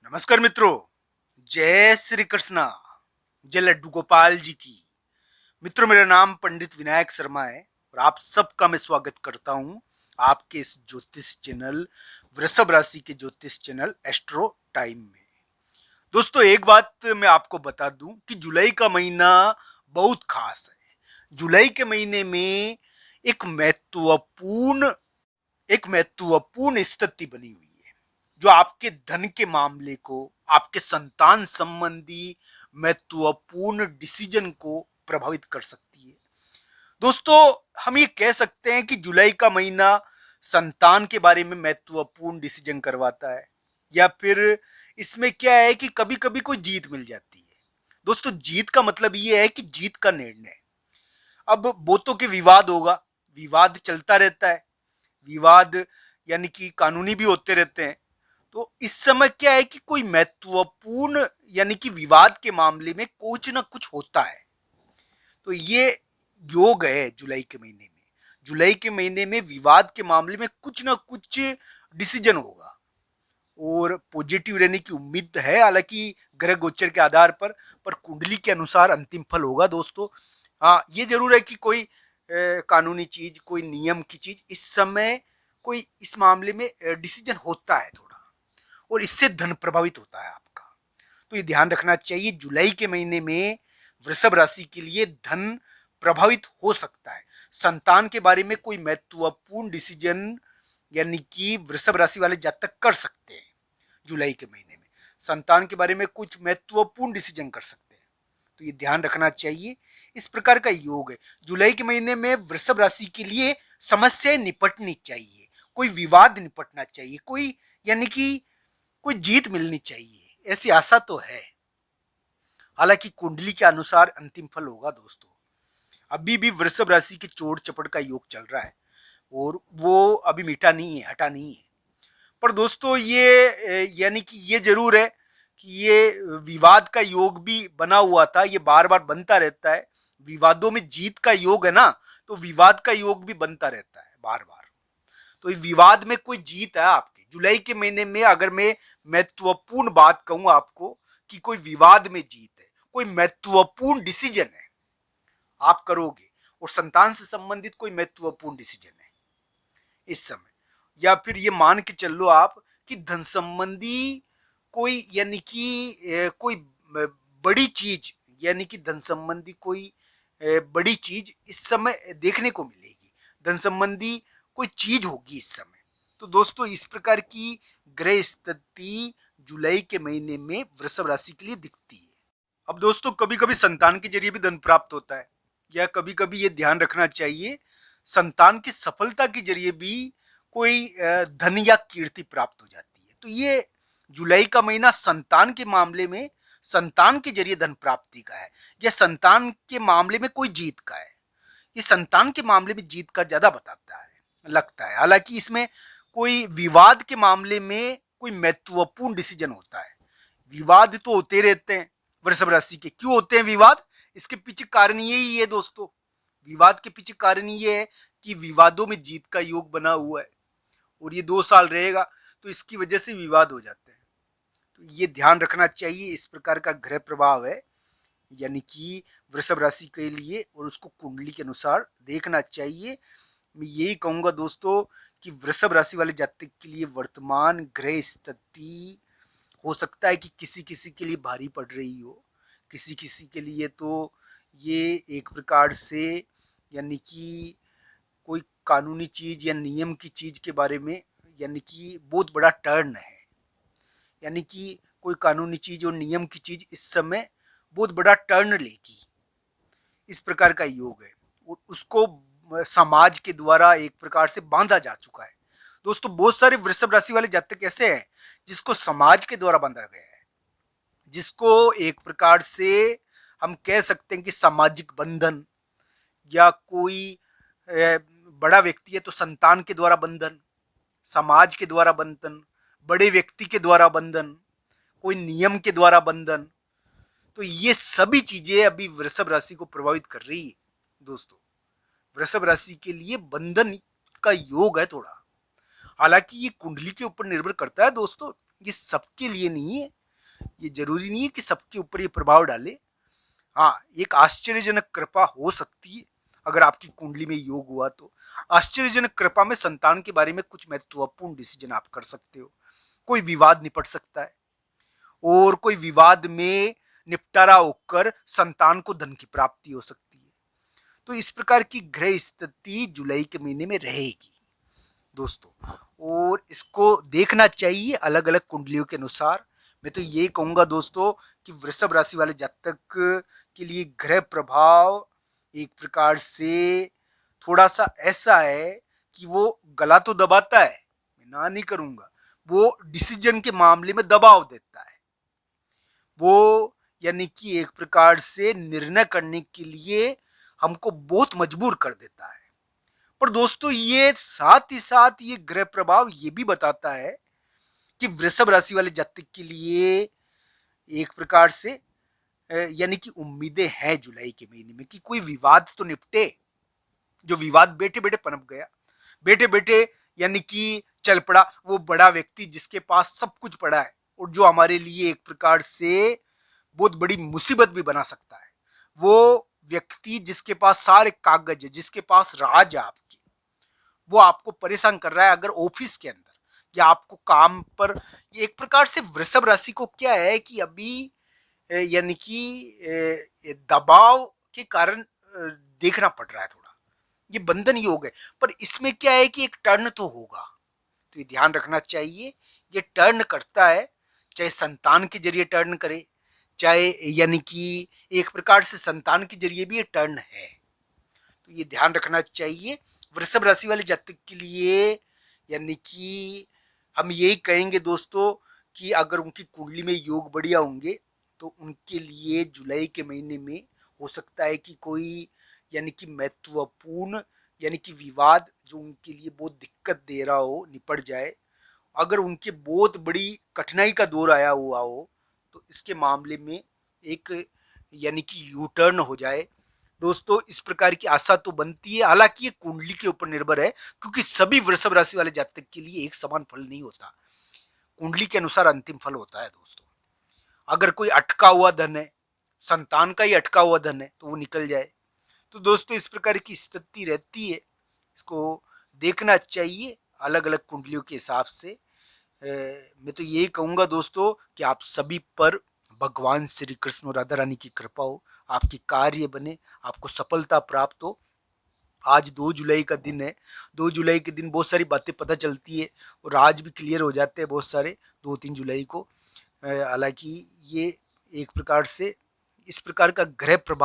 नमस्कार मित्रों। जय श्री कृष्णा। जय लड्डू गोपाल जी की। मित्रों, मेरा नाम पंडित विनायक शर्मा है और आप सबका मैं स्वागत करता हूं आपके इस ज्योतिष चैनल वृषभ राशि के ज्योतिष चैनल एस्ट्रो टाइम में। दोस्तों, एक बात मैं आपको बता दूं कि जुलाई का महीना बहुत खास है। जुलाई के महीने में एक महत्वपूर्ण एक महत्वपूर्ण स्थिति बनी हुई है जो आपके धन के मामले को, आपके संतान संबंधी महत्वपूर्ण डिसीजन को प्रभावित कर सकती है। दोस्तों, हम ये कह सकते हैं कि जुलाई का महीना संतान के बारे में महत्वपूर्ण डिसीजन करवाता है, या फिर इसमें क्या है कि कभी कभी कोई जीत मिल जाती है। दोस्तों, जीत का मतलब ये है कि जीत का निर्णय। अब बहुतों के विवाद होगा, विवाद चलता रहता है। विवाद यानी कि कानूनी भी होते रहते हैं। तो इस समय क्या है कि कोई महत्वपूर्ण यानी कि विवाद के मामले में कुछ ना कुछ होता है। तो ये योग है जुलाई के महीने में। जुलाई के महीने में विवाद के मामले में कुछ ना कुछ डिसीजन होगा और पॉजिटिव रहने की उम्मीद है, हालांकि ग्रह गोचर के आधार पर कुंडली के अनुसार अंतिम फल होगा दोस्तों। हाँ, ये जरूर है कि कोई कानूनी चीज, कोई नियम की चीज इस समय, कोई इस मामले में डिसीजन होता है थोड़ा, और इससे धन प्रभावित होता है आपका। तो ये ध्यान रखना चाहिए। जुलाई के महीने में वृषभ राशि के लिए धन प्रभावित हो सकता है। संतान के बारे में कोई महत्वपूर्ण डिसीजन यानी कि वृषभ राशि वाले जातक कर सकते हैं। जुलाई के महीने में संतान के बारे में कुछ महत्वपूर्ण डिसीजन कर सकते हैं, तो ये ध्यान रखना चाहिए। इस प्रकार का योग है। जुलाई के महीने में वृषभ राशि के लिए समस्याएं निपटनी चाहिए, कोई विवाद निपटना चाहिए, कोई यानी कि कोई जीत मिलनी चाहिए, ऐसी आशा तो है। हालांकि कुंडली के अनुसार अंतिम फल होगा दोस्तों। अभी भी वृषभ राशि के चोट चपड़ का योग चल रहा है और वो अभी मीठा नहीं है, हटा नहीं है। पर दोस्तों, ये यानी कि ये जरूर है कि ये विवाद का योग भी बना हुआ था, ये बार बार बनता रहता है। विवादों में जीत का योग है ना, तो विवाद का योग भी बनता रहता है बार बार। तो इस विवाद में कोई जीत है आपकी जुलाई के महीने में। अगर मैं महत्वपूर्ण बात कहूं आपको कि कोई विवाद में जीत है, कोई महत्वपूर्ण डिसीजन है आप करोगे, और संतान से संबंधित कोई महत्वपूर्ण डिसीजन है इस समय, या फिर ये मान के चल लो आप कि धन संबंधी कोई यानी कि कोई बड़ी चीज, यानी कि धन संबंधी कोई बड़ी चीज इस समय देखने को मिलेगी। धन संबंधी कोई चीज होगी इस समय। तो दोस्तों, इस प्रकार की ग्रह स्थिति जुलाई के महीने में वृषभ राशि के लिए दिखती है। अब दोस्तों, कभी कभी संतान के जरिए भी धन प्राप्त होता है, या कभी कभी ये ध्यान रखना चाहिए संतान की सफलता के जरिए भी कोई धन या कीर्ति प्राप्त हो जाती है। तो ये जुलाई का महीना संतान के मामले में, संतान के जरिए धन प्राप्ति का है, या संतान के मामले में कोई जीत का है। ये संतान के मामले में जीत का ज्यादा बताता है, लगता है। हालांकि इसमें कोई विवाद के मामले में कोई महत्वपूर्ण डिसीजन होता है। विवाद तो होते रहते हैं वृषभ राशि के। क्यों होते हैं विवाद? इसके पीछे कारण यही है दोस्तों। विवाद के पीछे कारण ये है कि विवादों में जीत का योग बना हुआ है और ये 2 साल रहेगा, तो इसकी वजह से विवाद हो जाते हैं। तो ये ध्यान रखना चाहिए। इस प्रकार का ग्रह प्रभाव है यानी कि वृषभ राशि के लिए, और उसको कुंडली के अनुसार देखना चाहिए। मैं यही कहूंगा दोस्तों कि वृषभ राशि वाले जातक के लिए वर्तमान ग्रह स्थिति हो सकता है कि किसी किसी के लिए भारी पड़ रही हो, किसी किसी के लिए तो ये एक प्रकार से यानी कि कोई कानूनी चीज या नियम की चीज के बारे में यानी कि बहुत बड़ा टर्न है। यानी कि कोई कानूनी चीज और नियम की चीज इस समय बहुत बड़ा टर्न लेगी, इस प्रकार का योग है। और उसको समाज के द्वारा एक प्रकार से बांधा जा चुका है। दोस्तों, बहुत सारे वृषभ राशि वाले जातक ऐसे हैं जिसको समाज के द्वारा बांधा गया है, जिसको एक प्रकार से हम कह सकते हैं कि सामाजिक बंधन, या कोई बड़ा व्यक्ति है तो संतान के द्वारा बंधन, समाज के द्वारा बंधन, बड़े व्यक्ति के द्वारा बंधन, कोई नियम के द्वारा बंधन। तो ये सभी चीजें अभी वृषभ राशि को प्रभावित कर रही है दोस्तों। वृषभ राशि के लिए बंधन का योग है थोड़ा। हालांकि ये कुंडली के ऊपर निर्भर करता है दोस्तों। ये सबके लिए नहीं है, ये जरूरी नहीं है कि सबके ऊपर ये प्रभाव डाले। हाँ, एक आश्चर्यजनक कृपा हो सकती है अगर आपकी कुंडली में योग हुआ तो। आश्चर्यजनक कृपा में संतान के बारे में कुछ महत्वपूर्ण डिसीजन आप कर सकते हो। कोई विवाद निपट सकता है और कोई विवाद में निपटारा होकर संतान को धन की प्राप्ति हो सकती है। तो इस प्रकार की ग्रह स्थिति जुलाई के महीने में रहेगी दोस्तों, और इसको देखना चाहिए अलग अलग कुंडलियों के अनुसार। मैं तो ये कहूंगा दोस्तों कि वृषभ राशि वाले जातक के लिए ग्रह प्रभाव एक प्रकार से थोड़ा सा ऐसा है कि वो गला तो दबाता है, मैं ना नहीं करूंगा, वो डिसीजन के मामले में दबाव देता है। वो यानी कि एक प्रकार से निर्णय करने के लिए हमको बहुत मजबूर कर देता है। पर दोस्तों ये साथ ही साथ ये ग्रह प्रभाव ये भी बताता है कि वृषभ राशि वाले जातक के लिए एक प्रकार से यानी कि उम्मीदें हैं जुलाई के महीने में कि कोई विवाद तो निपटे। जो विवाद बैठे बैठे पनप गया, बैठे बैठे यानी कि चल पड़ा, वो बड़ा व्यक्ति जिसके पास सब कुछ पड़ा है और जो हमारे लिए एक प्रकार से बहुत बड़ी मुसीबत भी बना सकता है, वो व्यक्ति जिसके पास सारे कागज है, जिसके पास राज है आपके, वो आपको परेशान कर रहा है अगर ऑफिस के अंदर या आपको काम पर। एक प्रकार से वृषभ राशि को क्या है कि अभी यानी कि दबाव के कारण देखना पड़ रहा है थोड़ा, ये बंधन योग है। पर इसमें क्या है कि एक टर्न तो होगा, तो ये ध्यान रखना चाहिए। ये टर्न करता है, चाहे संतान के जरिए टर्न करे, चाहे यानी कि एक प्रकार से संतान के जरिए भी ये टर्न है, तो ये ध्यान रखना चाहिए वृषभ राशि वाले जातक के लिए। यानी कि हम यही कहेंगे दोस्तों कि अगर उनकी कुंडली में योग बढ़िया होंगे तो उनके लिए जुलाई के महीने में हो सकता है कि कोई यानी कि महत्वपूर्ण यानी कि विवाद जो उनके लिए बहुत दिक्कत दे रहा हो निपट जाए। अगर उनके बहुत बड़ी कठिनाई का दौर आया हुआ हो तो इसके मामले में एक यानी कि यू टर्न हो जाए दोस्तों। इस प्रकार की आशा तो बनती है, हालांकि ये कुंडली के ऊपर निर्भर है क्योंकि सभी वृषभ राशि वाले जातक के लिए एक समान फल नहीं होता, कुंडली के अनुसार अंतिम फल होता है दोस्तों। अगर कोई अटका हुआ धन है, संतान का ही अटका हुआ धन है, तो वो निकल जाए। तो दोस्तों इस प्रकार की स्थिति रहती है, इसको देखना चाहिए अलग अलग कुंडलियों के हिसाब से। मैं तो यही कहूंगा दोस्तों कि आप सभी पर भगवान श्री कृष्ण और राधा रानी की कृपा हो, आपकी कार्य बने, आपको सफलता प्राप्त हो। आज 2 जुलाई का दिन है, 2 जुलाई के दिन बहुत सारी बातें पता चलती है और आज भी क्लियर हो जाते हैं बहुत सारे 2-3 जुलाई को। हालांकि ये एक प्रकार से इस प्रकार का ग्रह प्रभाव